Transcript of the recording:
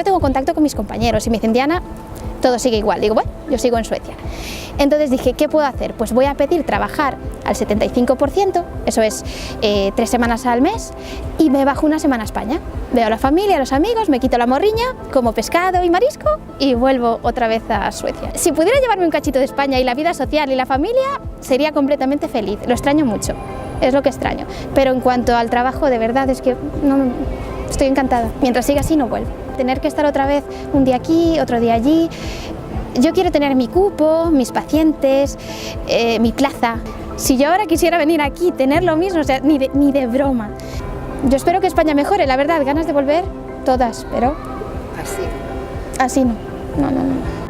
yo tengo contacto con mis compañeros y me dicen, Diana, todo sigue igual. Digo, bueno, yo sigo en Suecia. Entonces dije, ¿qué puedo hacer? Pues voy a pedir trabajar al 75%, eso es 3 semanas al mes, y me bajo una semana a España. Veo a la familia, a los amigos, me quito la morriña, como pescado y marisco y vuelvo otra vez a Suecia. Si pudiera llevarme un cachito de España y la vida social y la familia, sería completamente feliz. Lo extraño mucho, es lo que extraño. Pero en cuanto al trabajo, de verdad, es que no, estoy encantada. Mientras siga así, no vuelvo. Tener que estar otra vez un día aquí, otro día allí. Yo quiero tener mi cupo, mis pacientes, mi plaza. Si yo ahora quisiera venir aquí, tener lo mismo, o sea, ni de broma. Yo espero que España mejore, la verdad, ganas de volver, todas, pero... Así. Así no. No.